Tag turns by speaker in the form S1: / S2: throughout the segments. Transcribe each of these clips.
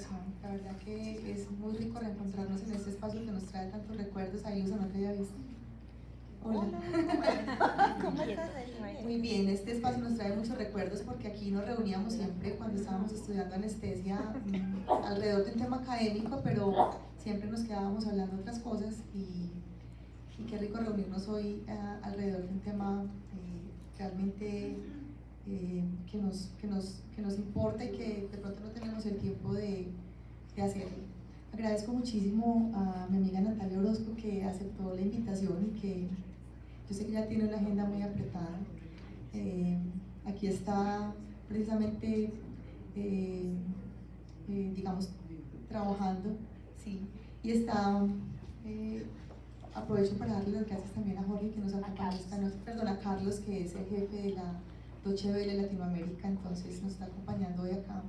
S1: razón. La verdad que es muy rico reencontrarnos en este espacio que nos trae tantos recuerdos. Ahí Luz, no te había visto. Hola.
S2: ¿Cómo estás?
S1: Muy bien, este espacio nos trae muchos recuerdos porque aquí nos reuníamos siempre cuando estábamos estudiando anestesia alrededor de un tema académico, pero siempre nos quedábamos hablando de otras cosas y qué rico reunirnos hoy alrededor de un tema realmente que nos importa y que de pronto no tenemos el tiempo de hacerlo. Agradezco muchísimo a mi amiga Natalia Orozco que aceptó la invitación y que yo sé que ya tiene una agenda muy apretada. Aquí está precisamente, digamos, trabajando, sí, y está, aprovecho para darle las gracias también a Jorge que nos acompaña esta noche, perdón, a Carlos que es el jefe de la Deutsche Welle Latinoamérica, entonces nos está acompañando hoy acá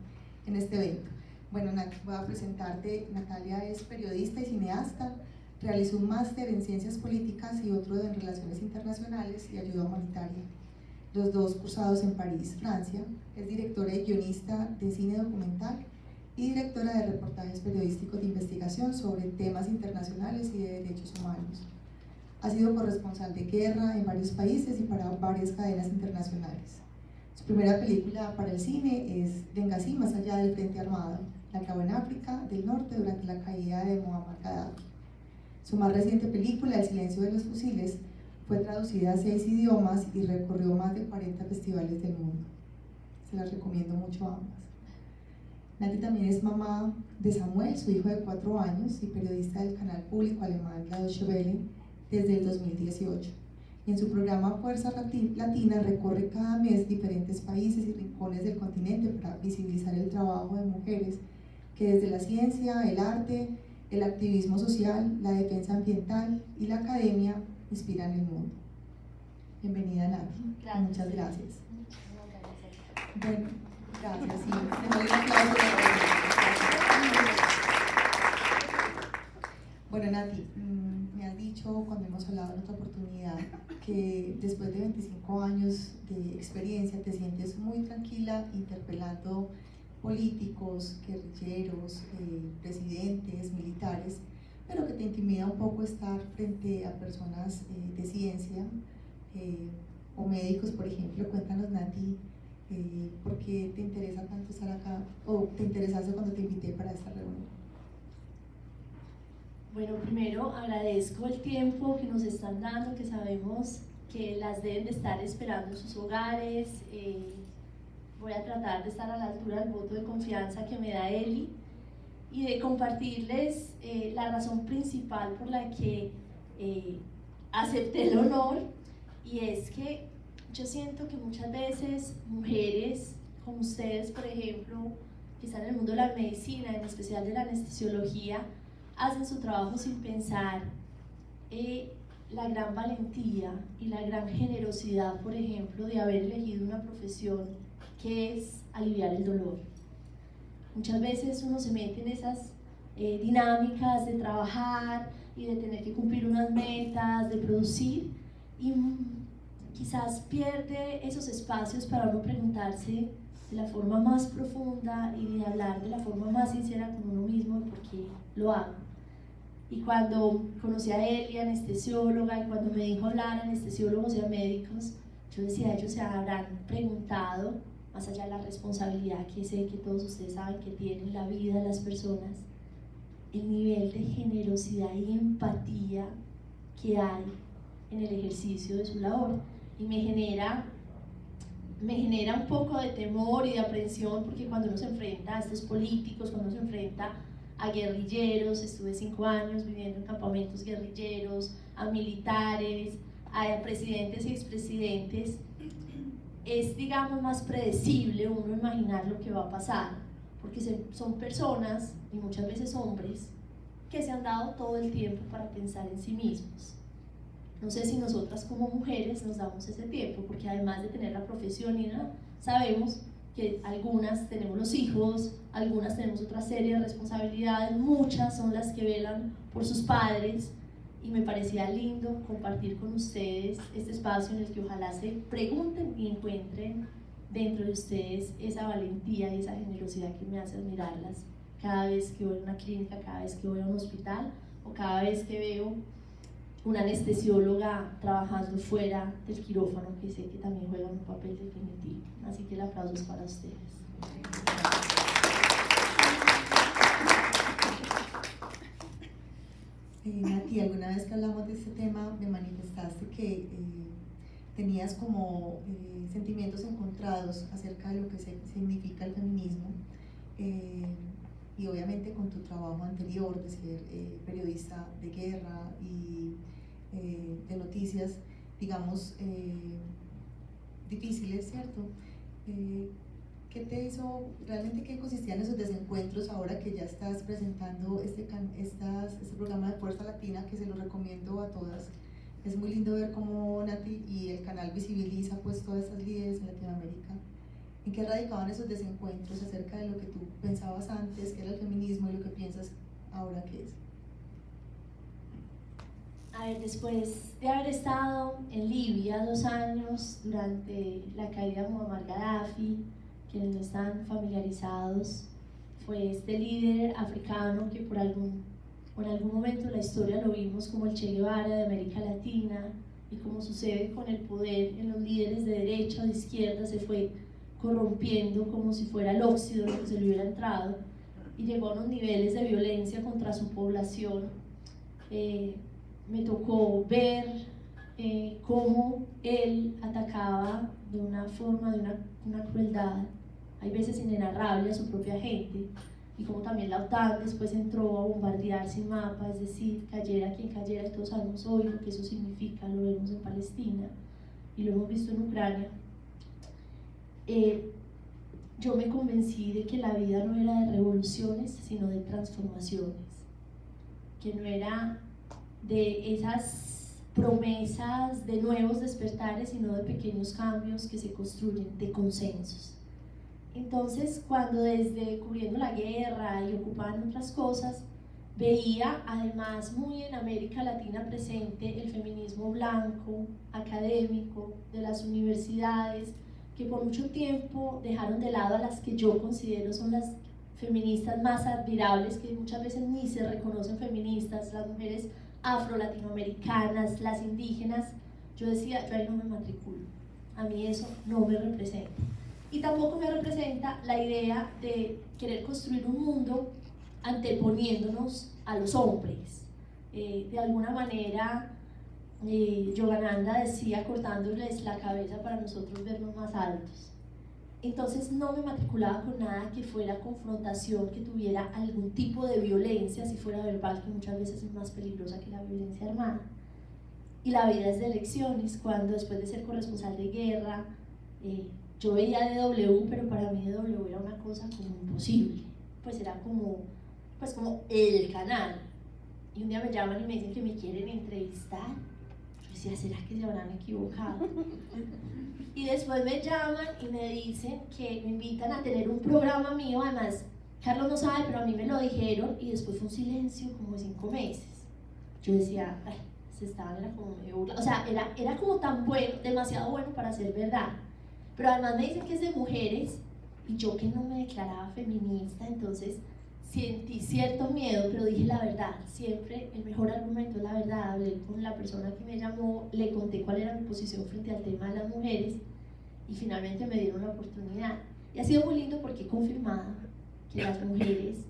S1: en este evento. Bueno, voy a presentarte. Natalia es periodista y cineasta, realizó un máster en Ciencias Políticas y otro en Relaciones Internacionales y Ayuda Humanitaria, los dos cursados en París, Francia. Es directora y guionista de cine documental y directora de reportajes periodísticos de investigación sobre temas internacionales y de derechos humanos. Ha sido corresponsal de guerra en varios países y para varias cadenas internacionales. Su primera película para el cine es Benghazi, más allá del frente armado, la acabó en África del Norte durante la caída de Muammar Gaddafi. Su más reciente película, El silencio de los fusiles, fue traducida a 6 idiomas y recorrió más de 40 festivales del mundo. Se las recomiendo mucho a ambas. Nati también es mamá de Samuel, su hijo de 4 años, y periodista del canal público alemán La Deutsche Welle desde el 2018. Y en su programa Fuerza Latina recorre cada mes diferentes países y rincones del continente para visibilizar el trabajo de mujeres que desde la ciencia, el arte, el activismo social, la defensa ambiental y la academia inspiran el mundo. Bienvenida, Nati.
S2: Gracias.
S1: Muchas gracias.
S2: Bueno,
S1: gracias. Sí, te doy un aplauso. Bueno, Nati, me has dicho cuando hemos hablado en otra oportunidad que después de 25 años de experiencia te sientes muy tranquila interpelando políticos, guerrilleros, presidentes, militares, pero que te intimida un poco estar frente a personas de ciencia o médicos, por ejemplo. Cuéntanos, Nati, ¿por qué te interesa tanto estar acá o te interesaste cuando te invité para esta reunión?
S2: Bueno, primero agradezco el tiempo que nos están dando, que sabemos que las deben de estar esperando en sus hogares. Voy a tratar de estar a la altura del voto de confianza que me da Eli y de compartirles la razón principal por la que acepté el honor, y es que yo siento que muchas veces mujeres como ustedes, por ejemplo, que están en el mundo de la medicina, en especial de la anestesiología, hacen su trabajo sin pensar la gran valentía y la gran generosidad, por ejemplo, de haber elegido una profesión que es aliviar el dolor. Muchas veces uno se mete en esas dinámicas de trabajar y de tener que cumplir unas metas, de producir, y quizás pierde esos espacios para uno preguntarse de la forma más profunda y de hablar de la forma más sincera con uno mismo de por qué lo hago. Y cuando conocí a Eli, anestesióloga, y cuando me dijo hablar a anestesiólogos y a médicos, yo decía, ellos se habrán preguntado, más allá de la responsabilidad que sé que todos ustedes saben que tienen la vida de las personas, el nivel de generosidad y empatía que hay en el ejercicio de su labor. Y me genera un poco de temor y de aprensión, porque cuando uno se enfrenta a estos políticos, cuando uno se enfrenta a guerrilleros, estuve 5 años viviendo en campamentos guerrilleros, a militares, a presidentes y expresidentes, es, digamos, más predecible uno imaginar lo que va a pasar, porque son personas, y muchas veces hombres, que se han dado todo el tiempo para pensar en sí mismos. No sé si nosotras como mujeres nos damos ese tiempo, porque además de tener la profesión y nada, sabemos que algunas tenemos los hijos, algunas tenemos otra serie de responsabilidades, muchas son las que velan por sus padres, y me parecía lindo compartir con ustedes este espacio en el que ojalá se pregunten y encuentren dentro de ustedes esa valentía y esa generosidad que me hace admirarlas cada vez que voy a una clínica, cada vez que voy a un hospital o cada vez que veo una anestesióloga trabajando fuera del quirófano, que sé que también juega un papel definitivo. Así que el aplauso es para ustedes.
S1: Nati, alguna vez que hablamos de este tema me manifestaste que tenías como sentimientos encontrados acerca de lo que significa el feminismo, y obviamente con tu trabajo anterior de ser periodista de guerra y de noticias, digamos, difíciles, ¿cierto? ¿Qué te hizo, realmente qué consistían esos desencuentros ahora que ya estás presentando este programa de Fuerza Latina, que se lo recomiendo a todas? Es muy lindo ver cómo Nati y el canal visibiliza pues todas estas líderes en Latinoamérica. ¿En qué radicaban esos desencuentros acerca de lo que tú pensabas antes, que era el feminismo, y lo que piensas ahora que es?
S2: A ver, después de haber estado en Libia 2 años durante la caída de Muammar Gaddafi, quienes no están familiarizados, fue este líder africano que en algún momento de la historia lo vimos como el Che Guevara de América Latina, y como sucede con el poder en los líderes de derecha o de izquierda, se fue corrompiendo como si fuera el óxido lo que se le hubiera entrado, y llegó a unos niveles de violencia contra su población. Me tocó ver cómo él atacaba de una forma, de una crueldad, hay veces inenarrable, a su propia gente, y como también la OTAN después entró a bombardear sin mapa, es decir, cayera quien cayera, y todos sabemos hoy lo que eso significa, lo vemos en Palestina y lo hemos visto en Ucrania. Yo me convencí de que la vida no era de revoluciones, sino de transformaciones, que no era de esas promesas de nuevos despertares, sino de pequeños cambios que se construyen, de consensos. Entonces, cuando desde cubriendo la guerra y ocupando otras cosas, veía además muy en América Latina presente el feminismo blanco, académico, de las universidades, que por mucho tiempo dejaron de lado a las que yo considero son las feministas más admirables, que muchas veces ni se reconocen feministas, las mujeres afro-latinoamericanas, las indígenas. Yo decía, yo ahí no me matriculo, a mí eso no me representa. Y tampoco me representa la idea de querer construir un mundo anteponiéndonos a los hombres. De alguna manera, Yogananda decía, cortándoles la cabeza para nosotros vernos más altos. Entonces no me matriculaba con nada que fuera confrontación, que tuviera algún tipo de violencia, si fuera verbal, que muchas veces es más peligrosa que la violencia armada. Y la vida es de elecciones. Cuando después de ser corresponsal de guerra, yo veía DW, pero para mí DW era una cosa como imposible, pues era como el canal. Y un día me llaman y me dicen que me quieren entrevistar. Yo decía, ¿será que se habrán equivocado? Y después me llaman y me dicen que me invitan a tener un programa mío. Además, Carlos no sabe, pero a mí me lo dijeron, y después fue un silencio como de 5 meses. Yo decía, ay, se estaban, era como medio burla. O sea, era como tan bueno, demasiado bueno para ser verdad. Pero además me dicen que es de mujeres, y yo que no me declaraba feminista, entonces sentí cierto miedo, pero dije la verdad. Siempre el mejor argumento es la verdad. Hablé con la persona que me llamó, le conté cuál era mi posición frente al tema de las mujeres, y finalmente me dieron la oportunidad. Y ha sido muy lindo porque he confirmado que las mujeres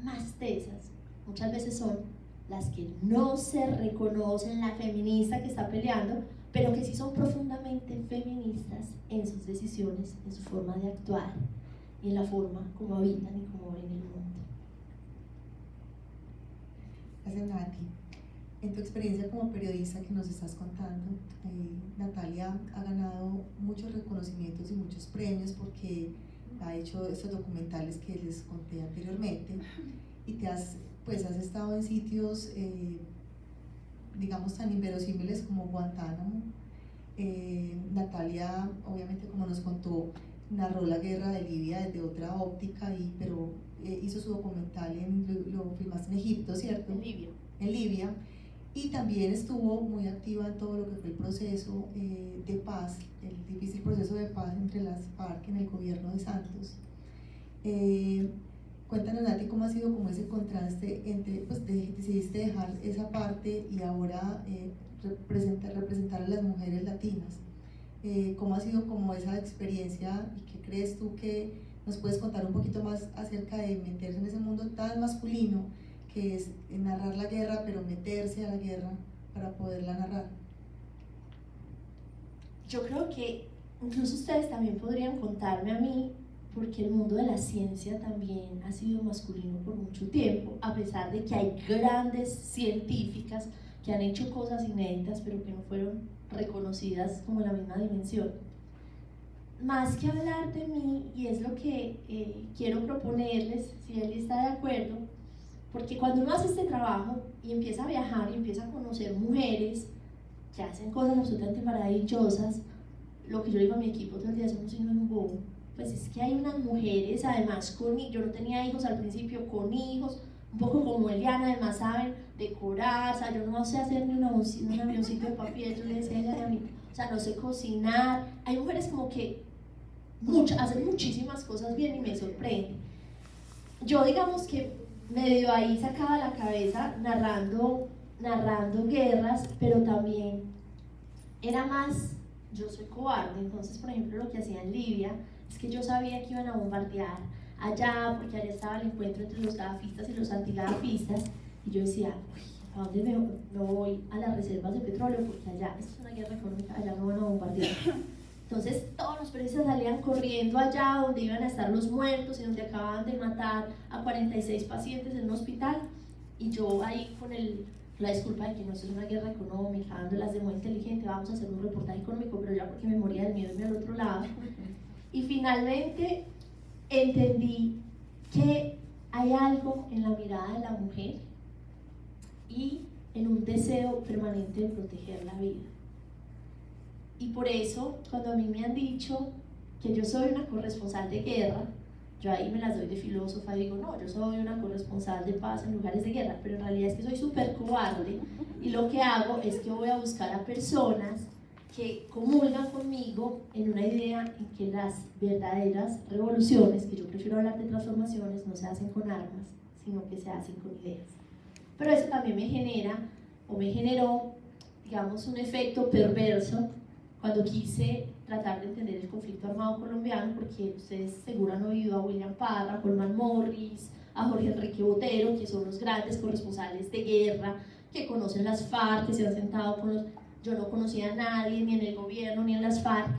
S2: más tesas muchas veces son las que no se reconocen la feminista que está peleando, pero que sí son profundamente feministas en sus decisiones, en su forma de actuar y en la forma como habitan y como ven el mundo.
S1: Gracias, Nati. En tu experiencia como periodista que nos estás contando, Natalia ha ganado muchos reconocimientos y muchos premios porque ha hecho estos documentales que les conté anteriormente, y has estado en sitios digamos tan inverosímiles como Guantánamo. Natalia, obviamente, como nos contó, narró la guerra de Libia desde otra óptica, pero hizo su documental, lo filmaste en Egipto, ¿cierto? En Libia. Y también estuvo muy activa en todo lo que fue el proceso de paz, el difícil proceso de paz entre las FARC en el gobierno de Santos. Cuéntanos, Nati, cómo ha sido como ese contraste entre, pues decidiste dejar esa parte y ahora representar a las mujeres latinas. ¿Cómo ha sido como esa experiencia y qué crees tú que nos puedes contar un poquito más acerca de meterse en ese mundo tan masculino que es narrar la guerra, pero meterse a la guerra para poderla narrar?
S2: Yo creo que incluso ustedes también podrían contarme a mí, porque el mundo de la ciencia también ha sido masculino por mucho tiempo, a pesar de que hay grandes científicas que han hecho cosas inéditas, pero que no fueron reconocidas como la misma dimensión. Más que hablar de mí, y es lo que quiero proponerles, si él está de acuerdo, porque cuando uno hace este trabajo y empieza a viajar y empieza a conocer mujeres que hacen cosas absolutamente maravillosas, lo que yo digo a mi equipo todo el día es uno sin un bobo, pues es que hay unas mujeres, además yo no tenía hijos al principio, con hijos, un poco como Eliana, además saben decorar, o sea, yo no sé hacer ni un avioncito de papel, yo le decía a ella a mí, o sea, no sé cocinar, hay mujeres como que hacen muchísimas cosas bien y me sorprende. Yo digamos que medio ahí sacaba la cabeza narrando guerras, pero también era más, yo soy cobarde, entonces por ejemplo lo que hacía en Libia es que yo sabía que iban a bombardear allá, porque allá estaba el encuentro entre los gadafistas y los antigadafistas, y yo decía, uy, ¿a dónde me voy? A las reservas de petróleo, porque allá, esto es una guerra económica, allá me van a bombardear. Entonces todos los periodistas salían corriendo allá donde iban a estar los muertos y donde acababan de matar a 46 pacientes en un hospital, y yo ahí con la disculpa de que no, esto es una guerra económica, dándolas de muy inteligente, vamos a hacer un reportaje económico, pero ya porque me moría del miedo irme al otro lado. Y finalmente entendí que hay algo en la mirada de la mujer y en un deseo permanente de proteger la vida. Y por eso, cuando a mí me han dicho que yo soy una corresponsal de guerra, yo ahí me las doy de filósofa y digo, no, yo soy una corresponsal de paz en lugares de guerra, pero en realidad es que soy súper cobarde y lo que hago es que voy a buscar a personas que comulgan conmigo en una idea en que las verdaderas revoluciones, que yo prefiero hablar de transformaciones, no se hacen con armas, sino que se hacen con ideas. Pero eso también me generó, digamos, un efecto perverso cuando quise tratar de entender el conflicto armado colombiano, porque ustedes seguro han oído a William Parra, a Coleman Morris, a Jorge Enrique Botero, que son los grandes corresponsales de guerra, que conocen las FARC, que se han sentado con los... Yo no conocía a nadie, ni en el gobierno, ni en las FARC.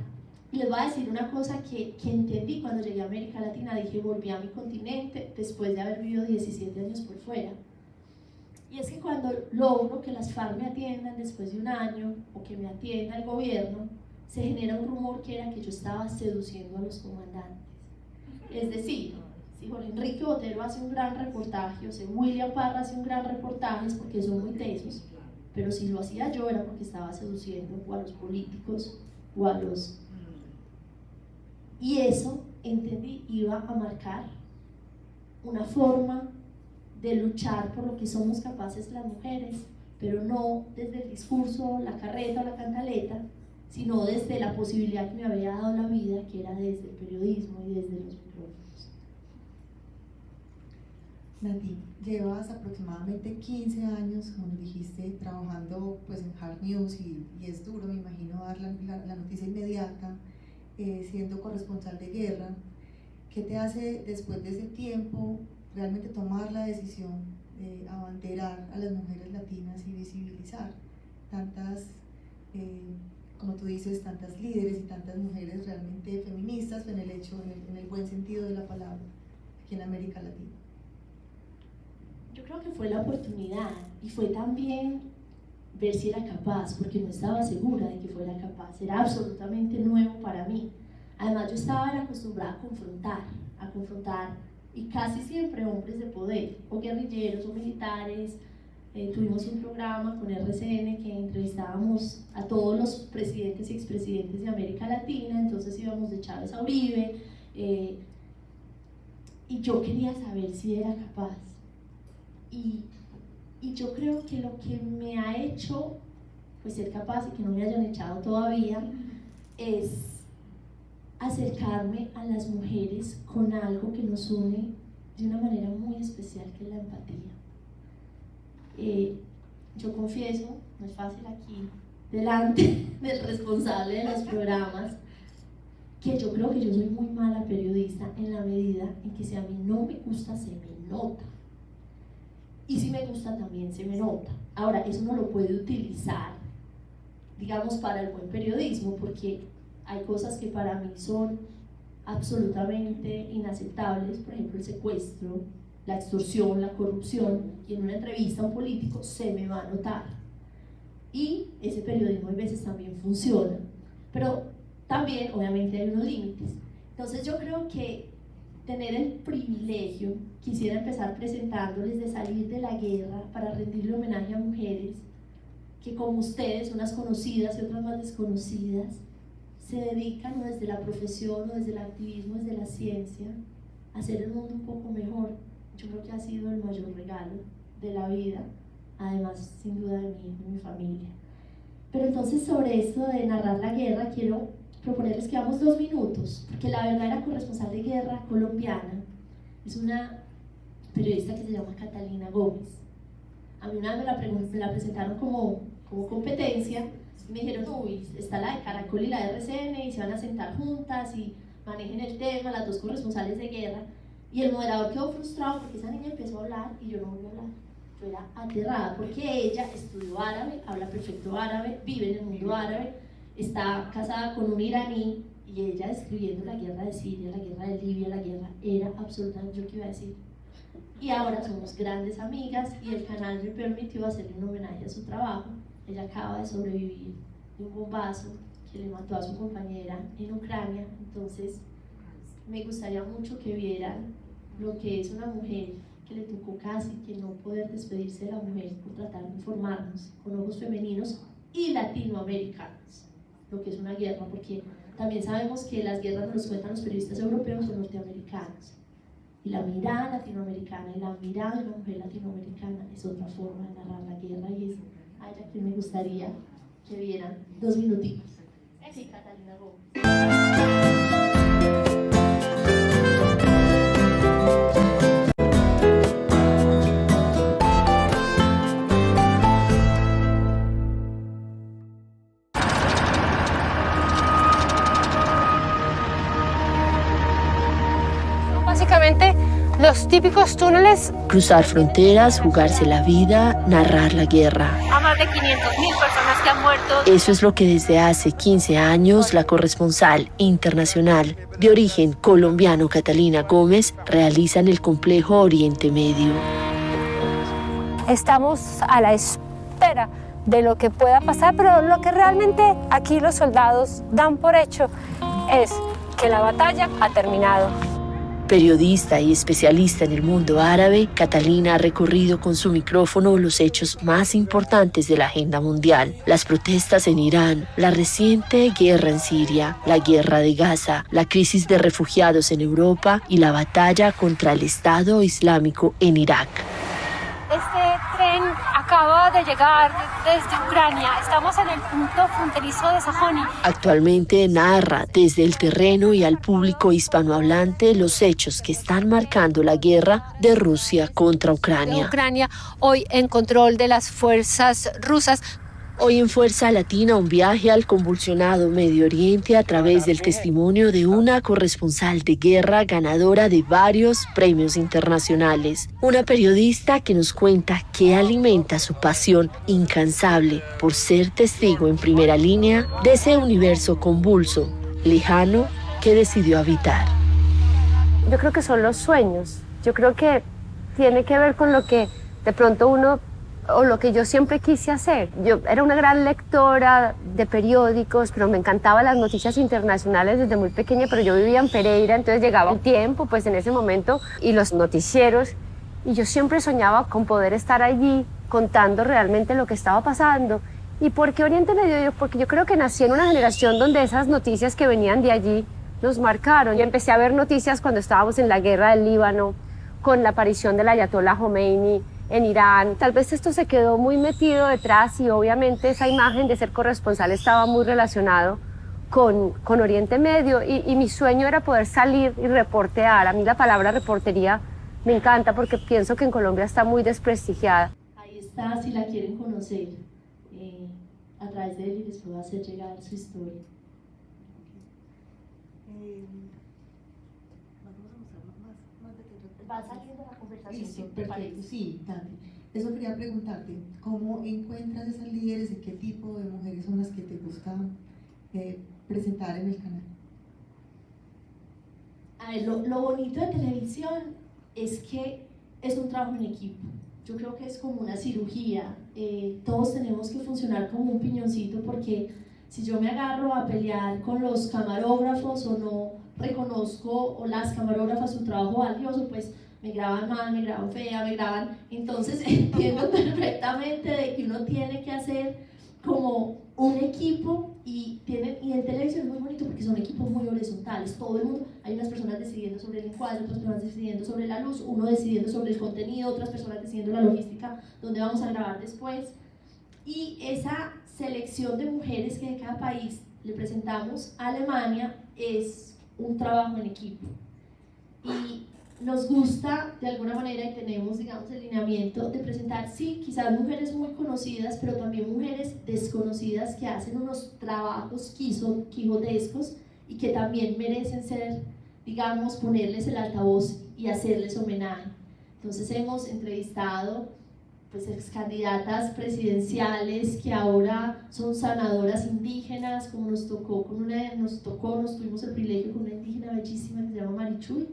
S2: Y les voy a decir una cosa que entendí cuando llegué a América Latina. Dije, volví a mi continente después de haber vivido 17 años por fuera. Y es que cuando logro que las FARC me atiendan después de un año, o que me atienda el gobierno, se genera un rumor que era que yo estaba seduciendo a los comandantes. Es decir, si Jorge Enrique Botero hace un gran reportaje, o si William Parra hace un gran reportaje, es porque son muy tesos, pero si lo hacía yo era porque estaba seduciendo o a los políticos o a los... Y eso, entendí, iba a marcar una forma de luchar por lo que somos capaces las mujeres, pero no desde el discurso, la carreta o la cantaleta, sino desde la posibilidad que me había dado la vida, que era desde el periodismo y desde los micrófonos.
S1: Nati, llevas aproximadamente 15 años, como nos dijiste, trabajando pues en Hard News y es duro, me imagino, dar la noticia inmediata, siendo corresponsal de guerra. ¿Qué te hace después de ese tiempo realmente tomar la decisión de abanderar a las mujeres latinas y visibilizar tantas, como tú dices, tantas líderes y tantas mujeres realmente feministas en el buen sentido de la palabra aquí en América Latina?
S2: Yo creo que fue la oportunidad y fue también ver si era capaz, porque no estaba segura de que fuera capaz, era absolutamente nuevo para mí. Además yo estaba acostumbrada a confrontar y casi siempre hombres de poder, o guerrilleros o militares. Tuvimos un programa con RCN que entrevistábamos a todos los presidentes y expresidentes de América Latina, entonces íbamos de Chávez a Uribe, y yo quería saber si era capaz. Y yo creo que lo que me ha hecho pues ser capaz y que no me hayan echado todavía es acercarme a las mujeres con algo que nos une de una manera muy especial, que es la empatía. Yo confieso, no es fácil aquí, delante del responsable de los programas, que yo creo que yo soy muy mala periodista en la medida en que si a mí no me gusta, se me nota. Y si me gusta, también se me nota. Ahora, eso no lo puede utilizar, digamos, para el buen periodismo, porque hay cosas que para mí son absolutamente inaceptables, por ejemplo, el secuestro, la extorsión, la corrupción, y en una entrevista a un político se me va a notar. Y ese periodismo a veces también funciona, pero también obviamente hay unos límites. Entonces yo creo que tener el privilegio, quisiera empezar presentándoles, de salir de la guerra para rendirle homenaje a mujeres que, como ustedes, unas conocidas y otras más desconocidas, se dedican, o desde la profesión o desde el activismo, desde la ciencia, a hacer el mundo un poco mejor. Yo creo que ha sido el mayor regalo de la vida, además sin duda de mí y mi familia. Pero entonces, sobre esto de narrar la guerra, quiero proponerles que hagamos 2 minutos, porque la verdadera corresponsal de guerra colombiana es una periodista que se llama Catalina Gómez. A mí una vez me la presentaron como competencia, y me dijeron, uy, está la de Caracol y la de RCN, y se van a sentar juntas y manejen el tema, las 2 corresponsales de guerra. Y el moderador quedó frustrado porque esa niña empezó a hablar y yo no volví a hablar. Yo era aterrada porque ella estudió árabe, habla perfecto árabe, vive en el mundo árabe, está casada con un iraní, y ella describiendo la guerra de Siria, la guerra de Libia, la guerra, era absolutamente yo que iba a decir. Y ahora somos grandes amigas y el canal me permitió hacerle un homenaje a su trabajo. Ella acaba de sobrevivir de un bombazo que le mató a su compañera en Ucrania. Entonces me gustaría mucho que vieran lo que es una mujer que le tocó casi que no poder despedirse de la mujer por tratar de informarnos con ojos femeninos y latinoamericanos, lo que es una guerra, porque también sabemos que las guerras nos los cuentan los periodistas europeos o norteamericanos, y la mirada latinoamericana y la mirada de una mujer latinoamericana es otra forma de narrar la guerra, y es a ella que me gustaría que vieran 2 minutitos. Sí, Catalina Gómez.
S3: Básicamente, los típicos túneles.
S4: Cruzar fronteras, jugarse la vida, narrar la guerra.
S3: A más de 500.000 personas que han muerto.
S4: Eso es lo que desde hace 15 años la corresponsal internacional de origen colombiano Catalina Gómez realiza en el complejo Oriente Medio.
S3: Estamos a la espera de lo que pueda pasar, pero lo que realmente aquí los soldados dan por hecho es que la batalla ha terminado.
S4: Periodista y especialista en el mundo árabe, Catalina ha recorrido con su micrófono los hechos más importantes de la agenda mundial: las protestas en Irán, la reciente guerra en Siria, la guerra de Gaza, la crisis de refugiados en Europa y la batalla contra el Estado Islámico en Irak.
S3: Este tren acaba de llegar desde Ucrania. Estamos en el punto fronterizo de Sajonia.
S4: Actualmente narra desde el terreno y al público hispanohablante los hechos que están marcando la guerra de Rusia contra Ucrania.
S3: Ucrania hoy en control de las fuerzas rusas.
S4: Hoy en Fuerza Latina, un viaje al convulsionado Medio Oriente a través del testimonio de una corresponsal de guerra ganadora de varios premios internacionales. Una periodista que nos cuenta qué alimenta su pasión incansable por ser testigo en primera línea de ese universo convulso, lejano, que decidió habitar.
S3: Yo creo que son los sueños. Yo creo que tiene que ver con lo que de pronto uno, o lo que yo siempre quise hacer. Yo era una gran lectora de periódicos, pero me encantaban las noticias internacionales desde muy pequeña, pero yo vivía en Pereira, entonces llegaba el tiempo, pues en ese momento, y los noticieros, y yo siempre soñaba con poder estar allí contando realmente lo que estaba pasando. ¿Y por qué Oriente Medio? Porque yo creo que nací en una generación donde esas noticias que venían de allí nos marcaron. Yo empecé a ver noticias cuando estábamos en la guerra del Líbano, con la aparición del Ayatollah Khomeini en Irán. Tal vez esto se quedó muy metido detrás y obviamente esa imagen de ser corresponsal estaba muy relacionado con Oriente Medio y mi sueño era poder salir y reportear. A mí la palabra reportería me encanta porque pienso que en Colombia está muy desprestigiada.
S2: Ahí está, si la quieren conocer, a través de él y les puedo hacer llegar su historia. Va saliendo la conversación.
S1: Listo, perfecto, sí, Tati. Eso quería preguntarte, ¿cómo encuentras esas líderes y qué tipo de mujeres son las que te gusta presentar en el canal?
S2: A ver, lo bonito de televisión es que es un trabajo en equipo. Yo creo que es como una cirugía. Todos tenemos que funcionar como un piñoncito, porque si yo me agarro a pelear con los camarógrafos o no reconozco, o las camarógrafas, su trabajo valioso, pues me graban mal, me graban fea, me graban. Entonces entiendo perfectamente de que uno tiene que hacer como un equipo, y en televisión es muy bonito porque son equipos muy horizontales. Todo el mundo, hay unas personas decidiendo sobre el encuadre, otras personas decidiendo sobre la luz, uno decidiendo sobre el contenido, otras personas decidiendo la logística, donde vamos a grabar después. Y esa selección de mujeres que de cada país le presentamos a Alemania es un trabajo en equipo. Y nos gusta de alguna manera, y tenemos, digamos, el lineamiento de presentar, sí, quizás mujeres muy conocidas, pero también mujeres desconocidas que hacen unos trabajos quijotescos y que también merecen ser, digamos, ponerles el altavoz y hacerles homenaje. Entonces hemos entrevistado pues ex candidatas presidenciales que ahora son sanadoras indígenas, como nos tuvimos el privilegio con una indígena bellísima que se llama Marichuy.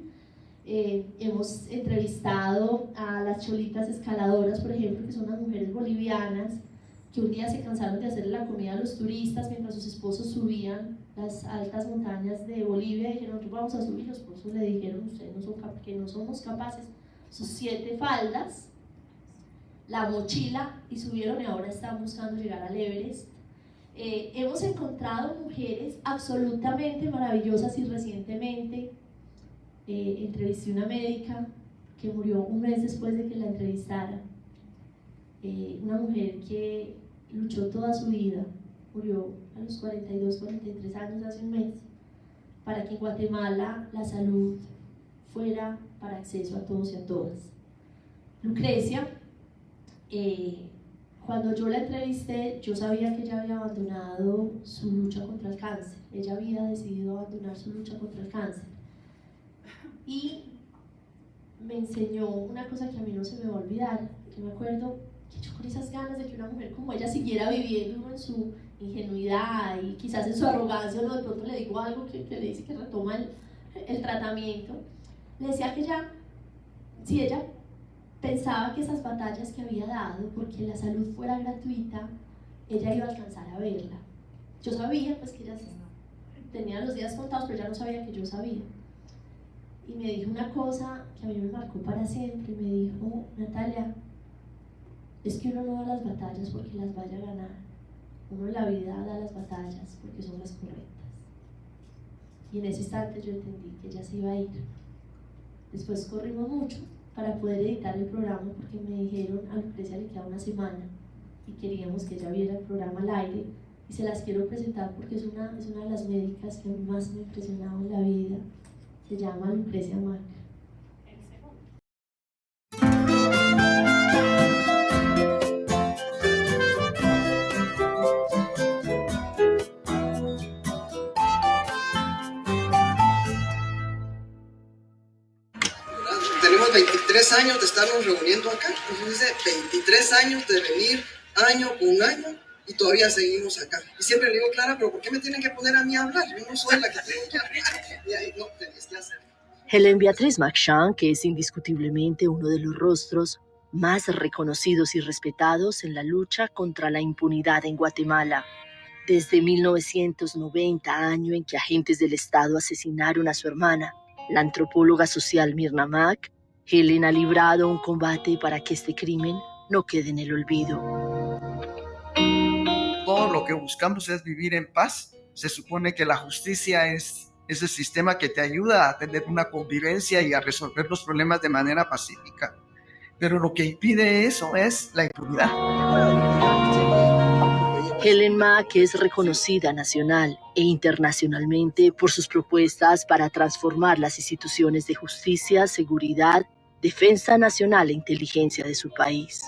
S2: Hemos entrevistado a las cholitas escaladoras, por ejemplo, que son las mujeres bolivianas que un día se cansaron de hacerle la comida a los turistas mientras sus esposos subían las altas montañas de Bolivia, y dijeron: vamos a subir. Los esposos le dijeron: ustedes que no somos capaces. Sus 7 faldas, la mochila, y subieron, y ahora están buscando llegar al Everest. Hemos encontrado mujeres absolutamente maravillosas, y recientemente entrevisté una médica que murió un mes después de que la entrevistara. Una mujer que luchó toda su vida, murió a los 42, 43 años, hace un mes, para que en Guatemala la salud fuera para acceso a todos y a todas. Lucrecia, cuando yo la entrevisté, yo sabía que ella había abandonado su lucha contra el cáncer. Ella había decidido abandonar su lucha contra el cáncer. Y me enseñó una cosa que a mí no se me va a olvidar. Yo me acuerdo que yo, con esas ganas de que una mujer como ella siguiera viviendo, uno en su ingenuidad y quizás en su arrogancia, no, de pronto le digo algo que le dice que retoma el tratamiento, le decía que ella, si ella pensaba que esas batallas que había dado porque la salud fuera gratuita, ella iba a alcanzar a verla. Yo sabía pues que ella tenía los días contados, pero ella no sabía que yo sabía. Y me dijo una cosa que a mí me marcó para siempre. Me dijo: Natalia, es que uno no da las batallas porque las vaya a ganar. Uno en la vida da las batallas porque son las correctas. Y en ese instante yo entendí que ella se iba a ir. Después corrimos mucho para poder editar el programa, porque me dijeron: a Lucrecia le queda una semana y queríamos que ella viera el programa al aire. Y se las quiero presentar porque es una de las médicas que a mí más me ha impresionado en la vida. Se llama Lucrecia Mac.
S5: Tenemos 23 años de estarnos reuniendo acá, entonces 23 años de venir año con año y todavía seguimos acá. Y siempre le digo: Clara, pero ¿por qué me tienen que poner a mí a hablar? Yo no soy la que tengo que hablar. Y ahí no tenés que hacer.
S4: Helen Beatriz Marchand, que es indiscutiblemente uno de los rostros más reconocidos y respetados en la lucha contra la impunidad en Guatemala. Desde 1990, año en que agentes del Estado asesinaron a su hermana, la antropóloga social Mirna Mack, Helen ha librado un combate para que este crimen no quede en el olvido.
S6: Todo lo que buscamos es vivir en paz. Se supone que la justicia es el sistema que te ayuda a tener una convivencia y a resolver los problemas de manera pacífica. Pero lo que impide eso es la impunidad.
S4: Helen Mack es reconocida nacional e internacionalmente por sus propuestas para transformar las instituciones de justicia, seguridad defensa nacional e inteligencia de su país.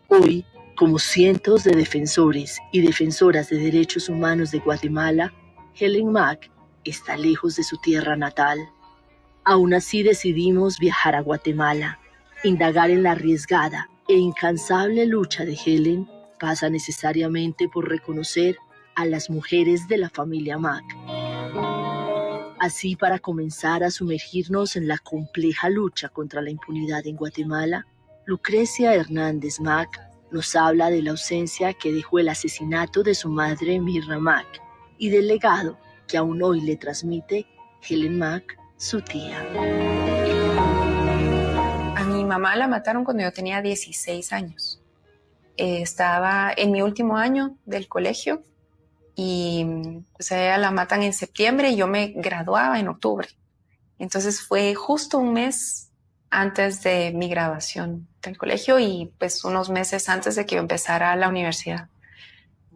S4: Hoy, como cientos de defensores y defensoras de derechos humanos de Guatemala, Helen Mack está lejos de su tierra natal. Aún así decidimos viajar a Guatemala. Indagar en la arriesgada e incansable lucha de Helen pasa necesariamente por reconocer a las mujeres de la familia Mack. Así, para comenzar a sumergirnos en la compleja lucha contra la impunidad en Guatemala, Lucrecia Hernández Mack nos habla de la ausencia que dejó el asesinato de su madre Mirna Mack y del legado que aún hoy le transmite Helen Mack, su tía.
S7: A mi mamá la mataron cuando yo tenía 16 años. Estaba en mi último año del colegio y pues a ella la matan en septiembre y yo me graduaba en octubre. Entonces fue justo un mes antes de mi graduación del colegio y pues unos meses antes de que yo empezara la universidad.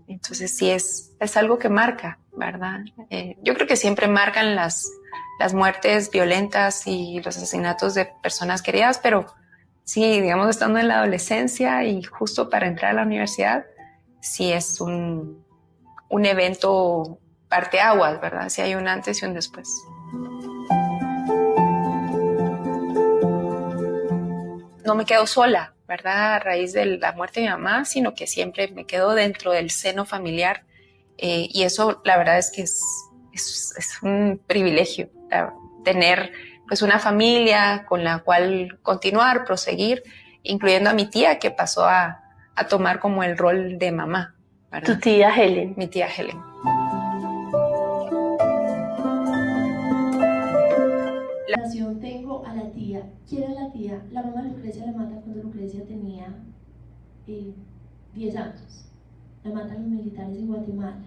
S7: Entonces sí es algo que marca, ¿verdad? Yo creo que siempre marcan las muertes violentas y los asesinatos de personas queridas, pero sí, digamos, estando en la adolescencia y justo para entrar a la universidad, sí es un evento parteaguas, ¿verdad? Sí hay un antes y un después. No me quedo sola, ¿verdad? A raíz de la muerte de mi mamá, sino que siempre me quedo dentro del seno familiar y eso la verdad es que es un privilegio, tener pues una familia con la cual continuar, proseguir, incluyendo a mi tía que pasó a tomar como el rol de mamá, ¿verdad?
S4: Tu tía Helen.
S7: Mi tía Helen.
S2: Tengo a la tía. ¿Quién es la tía? La mamá de Lucrecia la mata cuando Lucrecia tenía 10 años. La matan los militares en Guatemala.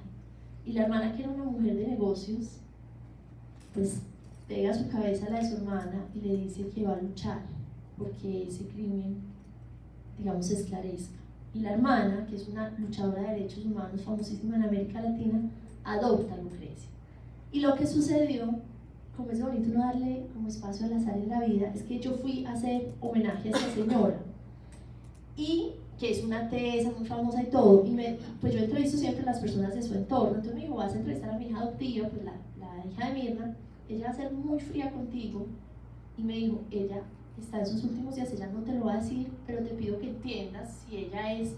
S2: Y la hermana, que era una mujer de negocios, pues pega su cabeza a la de su hermana y le dice que va a luchar porque ese crimen, digamos, se esclarezca. Y la hermana, que es una luchadora de derechos humanos famosísima en América Latina, adopta a Lucrecia. Y lo que sucedió, como es bonito no darle como espacio al azar en la vida, es que yo fui a hacer homenaje a esta señora, y que es una tesa muy famosa y todo, pues yo entrevisto siempre a las personas de su entorno. Entonces me dijo, vas a entrevistar a mi hija adoptiva, pues la hija de Mirna, ella va a ser muy fría contigo, y me dijo, ella está en sus últimos días, ella no te lo va a decir, pero te pido que entiendas si ella es.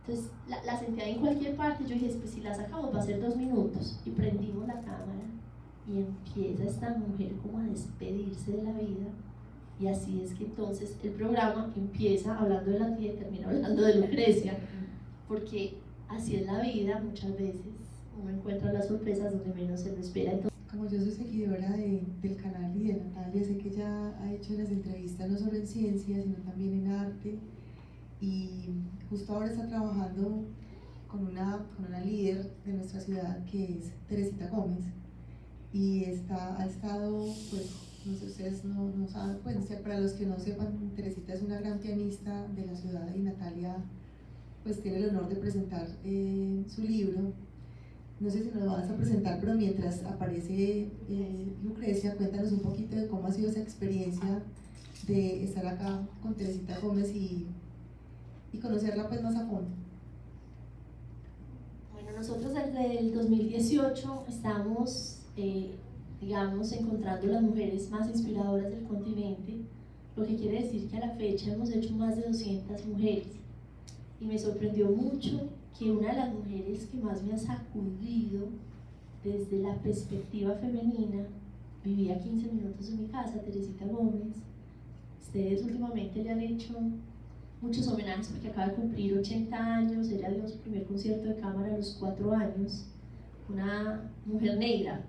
S2: Entonces la sentía en cualquier parte. Yo dije, pues si la sacamos va a ser 2 minutos, y prendimos la cámara y empieza esta mujer como a despedirse de la vida, y así es que entonces el programa empieza hablando de la tía y termina hablando de Lucrecia, porque así es la vida. Muchas veces uno encuentra las sorpresas donde menos se lo espera. Entonces,
S1: como yo soy seguidora del canal y de Natalia, sé que ella ha hecho las entrevistas no solo en ciencia, sino también en arte, y justo ahora está trabajando con una líder de nuestra ciudad que es Teresita Gómez, y ha estado, pues, no sé, ustedes no saben, pues, para los que no sepan, Teresita es una gran pianista de la ciudad, y Natalia pues tiene el honor de presentar su libro. No sé si nos lo vas a presentar, pero mientras aparece Lucrecia, cuéntanos un poquito de cómo ha sido esa experiencia de estar acá con Teresita Gómez y conocerla pues más a fondo.
S2: Bueno, nosotros desde el 2018 estamos digamos, encontrando las mujeres más inspiradoras del continente, lo que quiere decir que a la fecha hemos hecho más de 200 mujeres, y me sorprendió mucho que una de las mujeres que más me ha sacudido desde la perspectiva femenina vivía a 15 minutos de mi casa, Teresita Gómez. Ustedes últimamente le han hecho muchos homenajes porque acaba de cumplir 80 años, ella dio su primer concierto de cámara a los 4 años, una mujer negra,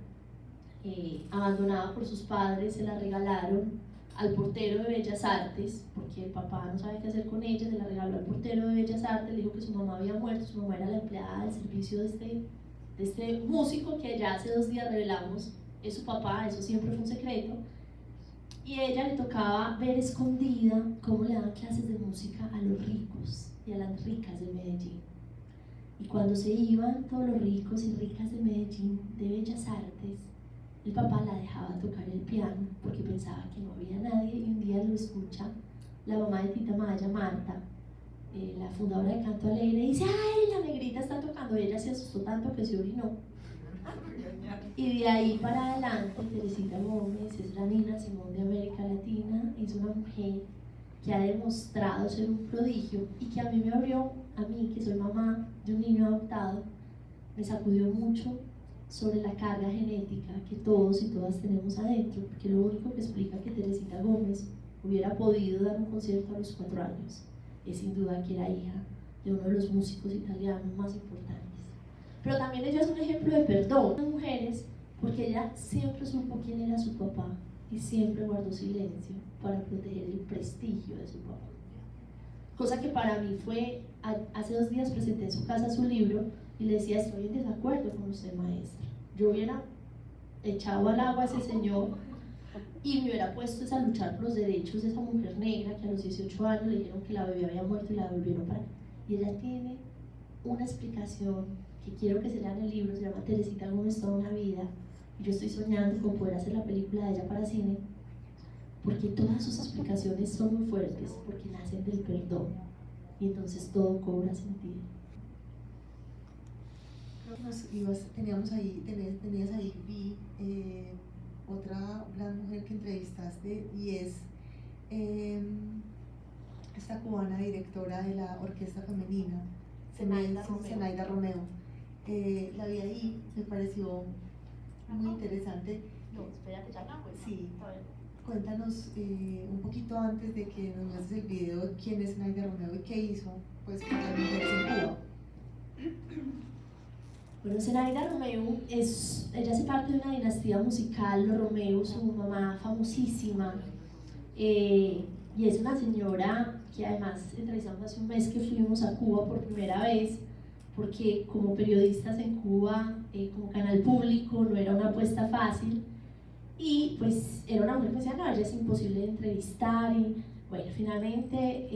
S2: abandonada por sus padres, se la regalaron al portero de Bellas Artes, porque el papá no sabe qué hacer con ella, se la regaló al portero de Bellas Artes, le dijo que su mamá había muerto, su mamá era la empleada del servicio de este músico que ya hace 2 días revelamos es su papá, eso siempre fue un secreto, y a ella le tocaba ver escondida cómo le daban clases de música a los ricos y a las ricas de Medellín. Y cuando se iban todos los ricos y ricas de Medellín, de Bellas Artes, el papá la dejaba tocar el piano porque pensaba que no había nadie, y un día lo escucha la mamá de Tita Maya, Marta, la fundadora de Canto Alegre, y dice: ¡ay, la negrita está tocando! Y ella se asustó tanto que se orinó. Y de ahí para adelante, Teresita Gómez es la Nina Simone de América Latina, es una mujer que ha demostrado ser un prodigio y que a mí me abrió, a mí que soy mamá de un niño adoptado, me sacudió mucho sobre la carga genética que todos y todas tenemos adentro, porque lo único que explica que Teresita Gómez hubiera podido dar un concierto a los 4 años es sin duda que era hija de uno de los músicos italianos más importantes. Pero también ella es un ejemplo de perdón a las mujeres, porque ella siempre supo quién era su papá y siempre guardó silencio para proteger el prestigio de su papá. Cosa que para mí fue, hace 2 días presenté en su casa su libro y le decía: estoy en desacuerdo con usted, maestra. Yo hubiera echado al agua a ese señor y me hubiera puesto a luchar por los derechos de esa mujer negra que a los 18 años le dijeron que la bebé había muerto y la devolvieron para... Y ella tiene una explicación que quiero que se lea en el libro, se llama Teresita Gómez, toda una vida, y yo estoy soñando con poder hacer la película de ella para cine, porque todas sus explicaciones son muy fuertes, porque nacen del perdón, y entonces todo cobra sentido.
S1: Tenías ahí, vi otra gran mujer que entrevistaste, y es esta cubana directora de la orquesta femenina, Zenaida Romeo. La vi ahí, me pareció muy interesante.
S2: No, espérate, ya no, pues.
S1: Sí. Cuéntanos un poquito antes de que nos muestres el video, quién es Zenaida Romeo y qué hizo pues con las mujeres en Cuba.
S2: Bueno, Zenaida Romeo ella hace parte de una dinastía musical, los Romeo, su mamá famosísima, y es una señora que además entrevistamos hace un mes que fuimos a Cuba por primera vez, porque como periodistas en Cuba, como canal público, no era una apuesta fácil, y pues era una mujer que decía: no, ella es imposible de entrevistar, y bueno, finalmente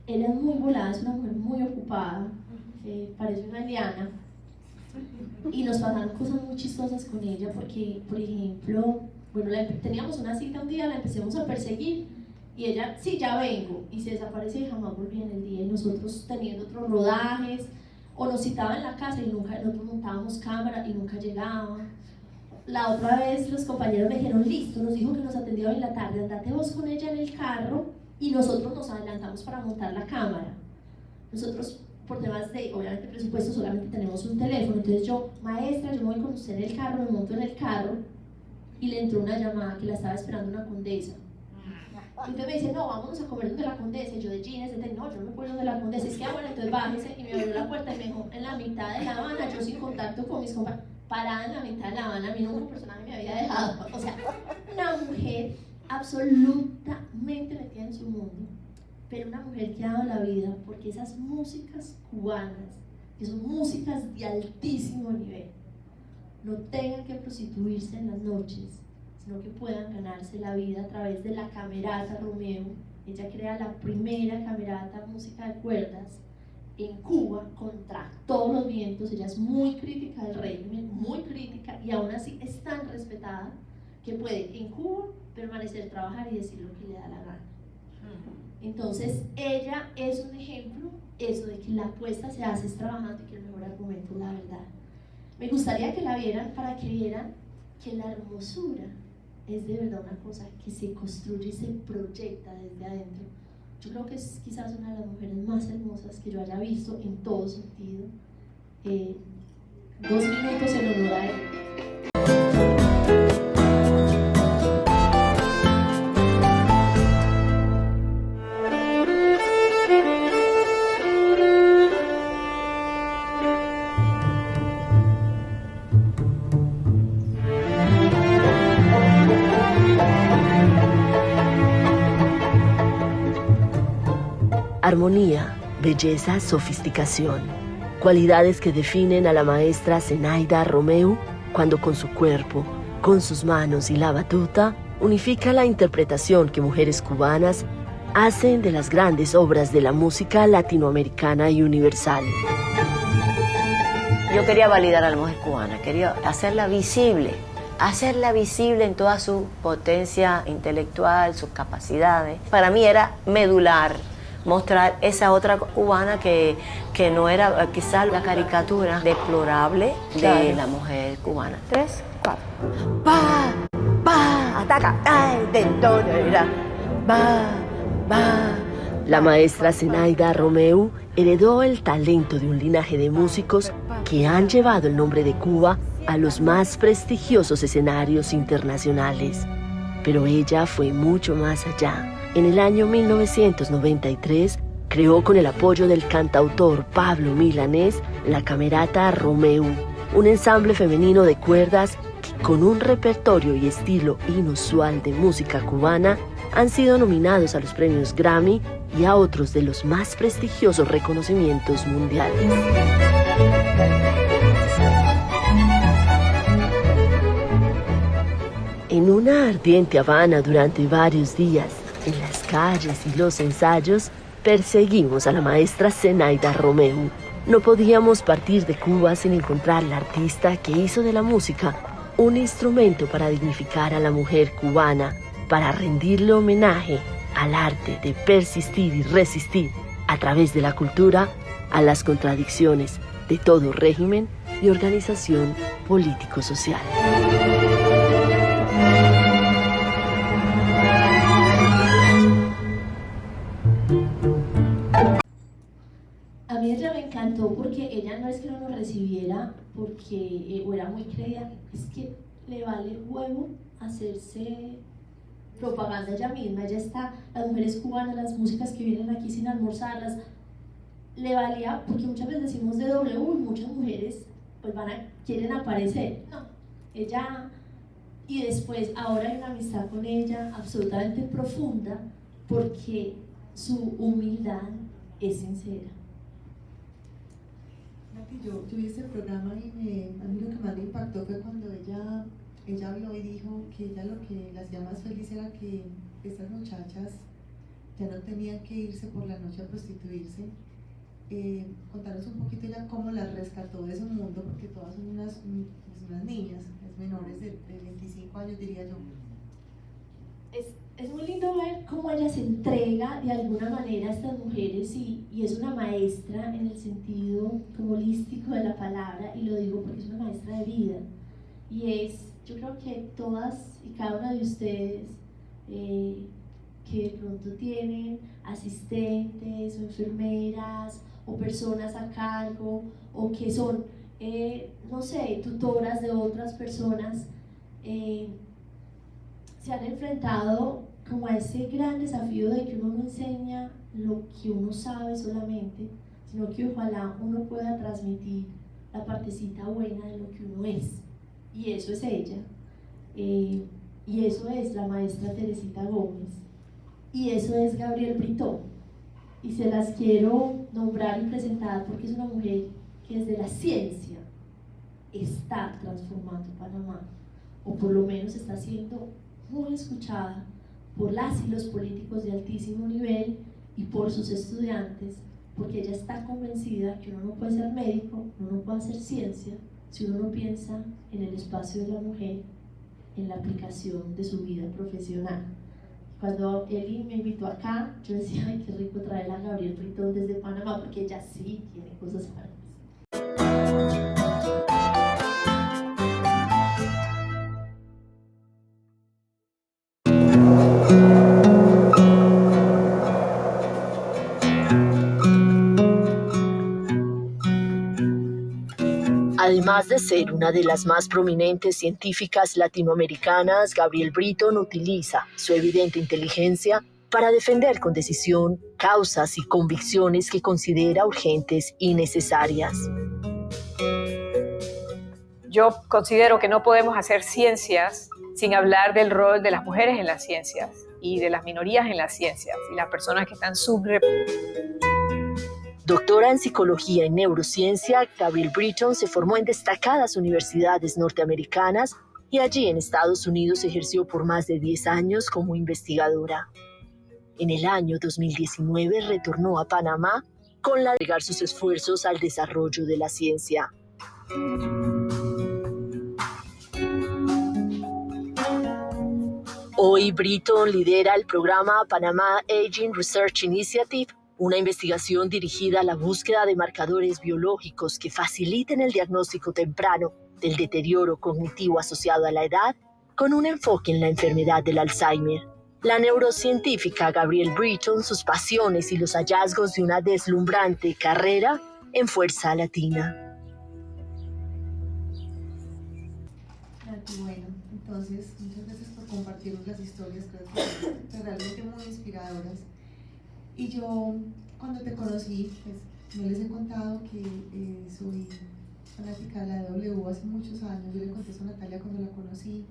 S2: ella es muy volada, es una mujer muy ocupada, parece una liana. Y nos pasaron cosas muy chistosas con ella, porque, por ejemplo, bueno, teníamos una cita un día, la empezamos a perseguir y ella: sí, ya vengo, y se desaparece y jamás volvía en el día, y nosotros teniendo otros rodajes, o nos citaba en la casa y nosotros montábamos cámara y nunca llegaba. La otra vez los compañeros me dijeron: listo, nos dijo que nos atendía hoy en la tarde, andate vos con ella en el carro, y nosotros nos adelantamos para montar la cámara. Nosotros, por temas de, obviamente, presupuesto, solamente tenemos un teléfono, entonces yo: maestra, yo me voy con usted en el carro, me monto en el carro, y le entró una llamada que la estaba esperando una condesa. Entonces me dice: no, vámonos a comer de la condesa, y yo de jeans, no, yo no me puedo de la condesa, es que bueno, entonces bájese, y me abrió la puerta y me dejó en la mitad de La Habana, yo sin contacto con mis compañeros, parada en la mitad de La Habana, a mí ningún personaje me había dejado, o sea, una mujer absolutamente metida en su mundo, pero una mujer que ha dado la vida porque esas músicas cubanas, que son músicas de altísimo nivel, no tengan que prostituirse en las noches, sino que puedan ganarse la vida a través de la Camerata Romeo. Ella crea la primera camerata música de cuerdas en Cuba contra todos los vientos. Ella es muy crítica del régimen, muy crítica, y aún así es tan respetada que puede en Cuba permanecer, trabajar y decir lo que le da la gana. Entonces ella es un ejemplo, eso de que la apuesta se hace es trabajando, y que el mejor argumento es la verdad. Me gustaría que la vieran para que vieran que la hermosura es de verdad una cosa que se construye y se proyecta desde adentro. Yo creo que es quizás una de las mujeres más hermosas que yo haya visto en todo sentido. 2 minutos en honor a ella.
S4: Armonía, belleza, sofisticación. Cualidades que definen a la maestra Zenaida Romeo cuando con su cuerpo, con sus manos y la batuta, unifica la interpretación que mujeres cubanas hacen de las grandes obras de la música latinoamericana y universal.
S8: Yo quería validar a la mujer cubana, quería hacerla visible hacerla visible en toda su potencia intelectual, sus capacidades. Para mí era medular mostrar esa otra cubana que no era quizás la caricatura deplorable de la mujer cubana. 3, 4. ¡Va! ¡Va! ¡Ataca! ¡Ay! ¡Dentonera! ¡Va! ¡Va!
S4: La maestra Zenaida Romeu heredó el talento de un linaje de músicos que han llevado el nombre de Cuba a los más prestigiosos escenarios internacionales. Pero ella fue mucho más allá. En el año 1993 creó con el apoyo del cantautor Pablo Milanés la Camerata Romeu, un ensamble femenino de cuerdas que con un repertorio y estilo inusual de música cubana han sido nominados a los premios Grammy y a otros de los más prestigiosos reconocimientos mundiales. En una ardiente Habana durante varios días, en las calles y los ensayos, perseguimos a la maestra Zenaida Romeu. No podíamos partir de Cuba sin encontrar la artista que hizo de la música un instrumento para dignificar a la mujer cubana, para rendirle homenaje al arte de persistir y resistir a través de la cultura a las contradicciones de todo régimen y organización político-social.
S2: A mí ella me encantó porque ella no es que no nos recibiera porque era muy creída, es que le vale huevo hacerse propaganda ella misma. Ella está, las mujeres cubanas, las músicas que vienen aquí sin almorzarlas, le valía, porque muchas veces decimos DW, muchas mujeres pues quieren aparecer. No, ella, y después ahora hay una amistad con ella absolutamente profunda porque su humildad es sincera.
S1: Yo vi ese programa y a mí lo que más me impactó fue cuando ella habló y dijo que ella lo que la hacía más feliz era que estas muchachas ya no tenían que irse por la noche a prostituirse. Contanos un poquito ella cómo las rescató de ese mundo, porque todas son unas niñas, menores de 25 años diría yo.
S2: Es muy lindo ver cómo ella se entrega de alguna manera a estas mujeres y es una maestra en el sentido como holístico de la palabra, y lo digo porque es una maestra de vida. Y yo creo que todas y cada una de ustedes que de pronto tienen asistentes o enfermeras o personas a cargo o que son, no sé, tutoras de otras personas, se han enfrentado como a ese gran desafío de que uno no enseña lo que uno sabe solamente, sino que ojalá uno pueda transmitir la partecita buena de lo que uno es. Y eso es ella. Y eso es la maestra Teresita Gómez. Y eso es Gabriel Britó. Y se las quiero nombrar y presentar porque es una mujer que desde la ciencia está transformando Panamá, o por lo menos está siendo muy escuchada por las y los políticos de altísimo nivel y por sus estudiantes, porque ella está convencida que uno no puede ser médico, uno no puede hacer ciencia si uno no piensa en el espacio de la mujer, en la aplicación de su vida profesional. Cuando Eli me invitó acá, yo decía, ay, qué rico traer a Gabriel Britón desde Panamá, porque ella sí tiene cosas para mí.
S4: Además de ser una de las más prominentes científicas latinoamericanas, Gabriel Britton utiliza su evidente inteligencia para defender con decisión causas y convicciones que considera urgentes y necesarias.
S9: Yo considero que no podemos hacer ciencias sin hablar del rol de las mujeres en las ciencias y de las minorías en las ciencias y las personas que están
S4: Doctora en Psicología y Neurociencia, Gabriel Britton se formó en destacadas universidades norteamericanas y allí en Estados Unidos ejerció por más de 10 años como investigadora. En el año 2019 retornó a Panamá con la de agregar sus esfuerzos al desarrollo de la ciencia. Hoy Britton lidera el programa Panama Aging Research Initiative, una investigación dirigida a la búsqueda de marcadores biológicos que faciliten el diagnóstico temprano del deterioro cognitivo asociado a la edad, con un enfoque en la enfermedad del Alzheimer. La neurocientífica Gabrielle Britton, sus pasiones y los hallazgos de una deslumbrante carrera en Fuerza Latina.
S1: Bueno, entonces, muchas gracias por compartirnos las historias, creo que son realmente muy inspiradoras. Y yo, cuando te conocí, pues no les he contado que soy fanática de la DW hace muchos años. Yo le conté eso a Natalia cuando la conocí,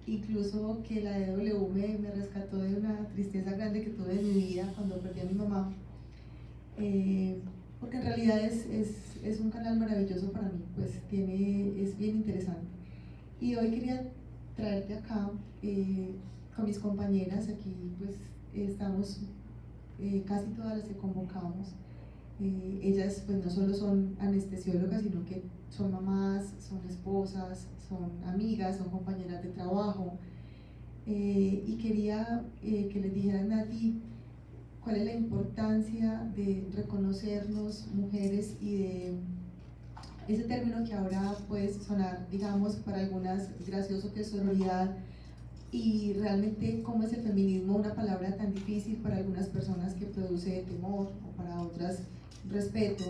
S1: incluso que la DW me rescató de una tristeza grande que tuve en mi vida cuando perdí a mi mamá, porque en realidad es un canal maravilloso para mí, pues es bien interesante. Y hoy quería traerte acá con mis compañeras. Aquí pues estamos casi todas las que convocamos. Ellas pues no solo son anestesiólogas, sino que son mamás, son esposas, son amigas, son compañeras de trabajo. Y quería que les dijeran a ti cuál es la importancia de reconocernos mujeres y de ese término que ahora puede sonar, digamos, para algunas gracioso, que es sororidad, y realmente cómo es el feminismo una palabra tan difícil para algunas personas que produce temor, o para otras respeto.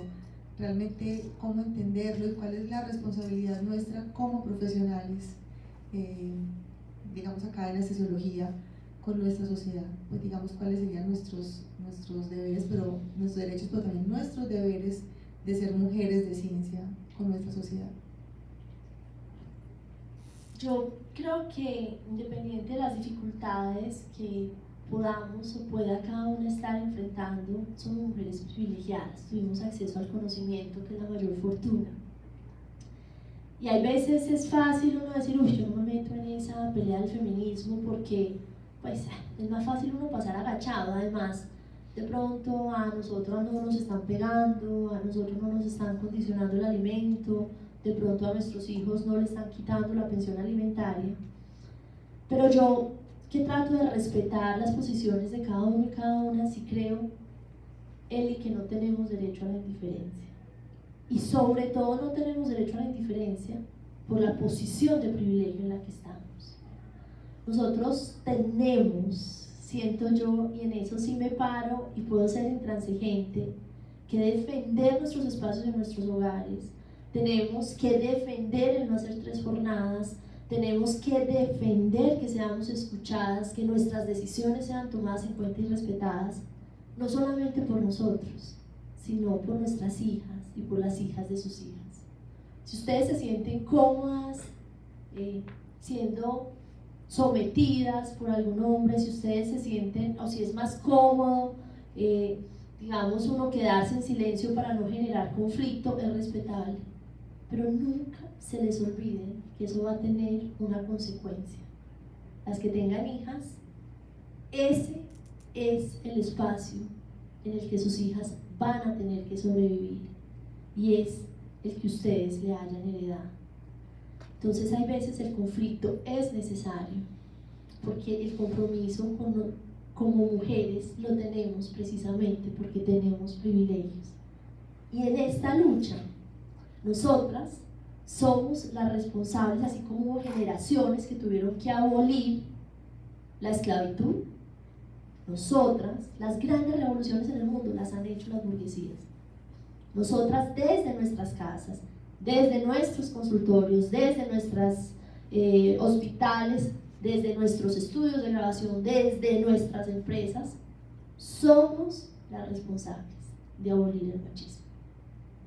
S1: Realmente cómo entenderlo y cuál es la responsabilidad nuestra como profesionales, digamos acá en la anestesiología, con nuestra sociedad. Pues digamos cuáles serían nuestros deberes, pero nuestros derechos, pero también nuestros deberes de ser mujeres de ciencia con nuestra sociedad.
S2: Yo creo que independiente de las dificultades que podamos o pueda cada una estar enfrentando, somos mujeres privilegiadas, tuvimos acceso al conocimiento, que es la mayor fortuna. Y hay veces es fácil uno decir, uy, yo no me meto en esa pelea del feminismo porque pues es más fácil uno pasar agachado. Además, de pronto a nosotros no nos están pegando, a nosotros no nos están condicionando el alimento, de pronto a nuestros hijos no le están quitando la pensión alimentaria. Pero yo, que trato de respetar las posiciones de cada uno y cada una, sí creo, Eli, que no tenemos derecho a la indiferencia. Y sobre todo no tenemos derecho a la indiferencia por la posición de privilegio en la que estamos. Nosotros tenemos, siento yo, y en eso sí me paro y puedo ser intransigente, que defender nuestros espacios en nuestros hogares. Tenemos que defender el no hacer 3 jornadas, tenemos que defender que seamos escuchadas, que nuestras decisiones sean tomadas en cuenta y respetadas, no solamente por nosotros, sino por nuestras hijas y por las hijas de sus hijas. Si ustedes se sienten cómodas siendo sometidas por algún hombre, si ustedes se sienten, o si es más cómodo, digamos, uno quedarse en silencio para no generar conflicto, es respetable. Pero nunca se les olvide que eso va a tener una consecuencia. Las que tengan hijas, ese es el espacio en el que sus hijas van a tener que sobrevivir, y es el que ustedes le hayan heredado. Entonces hay veces el conflicto es necesario, porque el compromiso como mujeres lo tenemos precisamente porque tenemos privilegios. Y en esta lucha, nosotras somos las responsables, así como hubo generaciones que tuvieron que abolir la esclavitud. Nosotras, las grandes revoluciones en el mundo las han hecho las burguesías. Nosotras, desde nuestras casas, desde nuestros consultorios, desde nuestros hospitales, desde nuestros estudios de grabación, desde nuestras empresas, somos las responsables de abolir el machismo.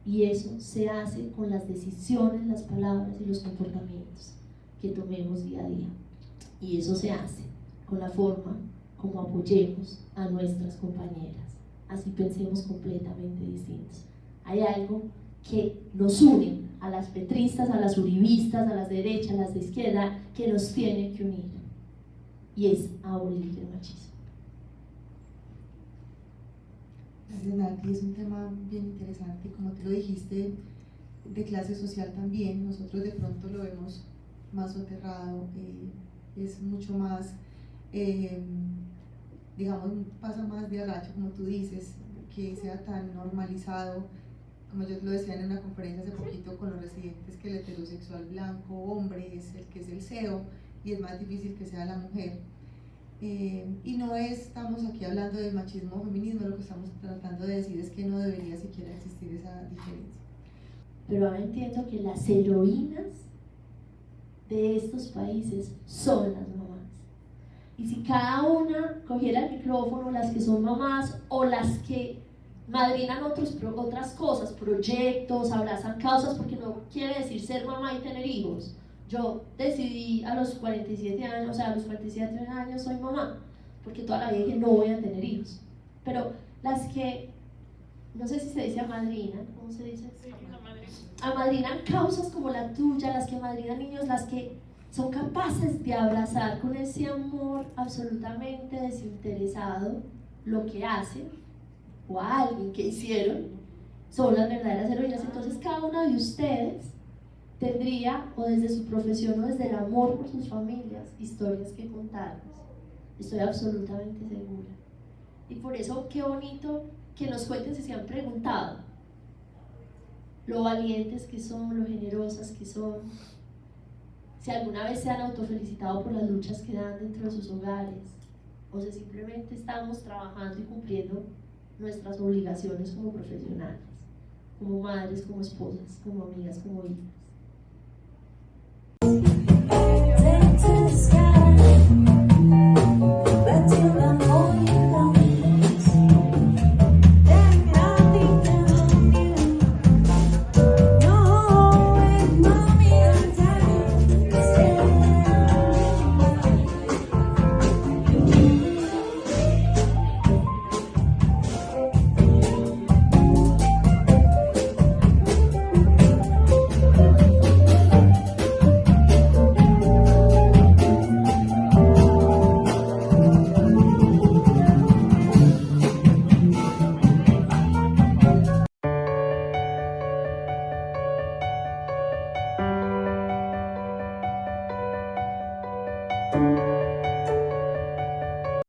S2: Y eso se hace con las decisiones, las palabras y los comportamientos que tomemos día a día. Y eso se hace con la forma como apoyemos a nuestras compañeras. Así pensemos completamente distintos. Hay algo que nos une a las petristas, a las uribistas, a las derechas, a las de izquierda, que nos tiene que unir. Y es abolir el machismo.
S1: Gracias, Nati. Es un tema bien interesante, como tú lo dijiste, de clase social también. Nosotros de pronto lo vemos más soterrado, es mucho más digamos, pasa más de agacho, como tú dices, que sea tan normalizado, como yo lo decía en una conferencia hace poquito con los residentes, que el heterosexual blanco hombre es el que es el CEO y es más difícil que sea la mujer. Y no estamos aquí hablando de machismo o feminismo, lo que estamos tratando de decir es que no debería siquiera existir esa diferencia.
S2: Pero ahora entiendo que las heroínas de estos países son las mamás. Y si cada una cogiera el micrófono, las que son mamás o las que madrinan otras cosas, proyectos, abrazan causas, porque no quiere decir ser mamá y tener hijos. Yo decidí a los 47 años, o sea, a los 47 años soy mamá, porque toda la vida dije no voy a tener hijos. Pero las que, no sé si se dice amadrinan, ¿cómo se dice? Sí, amadrinan causas como la tuya, las que amadrinan niños, las que son capaces de abrazar con ese amor absolutamente desinteresado lo que hacen, o a alguien que hicieron, son las verdaderas heroínas. Entonces cada una de ustedes tendría, o desde su profesión o desde el amor por sus familias, historias que contarnos. Estoy absolutamente segura. Y por eso qué bonito que nos cuenten si se han preguntado lo valientes que son, lo generosas que son, si alguna vez se han autofelicitado por las luchas que dan dentro de sus hogares, o si simplemente estamos trabajando y cumpliendo nuestras obligaciones como profesionales, como madres, como esposas, como amigas, como hijas.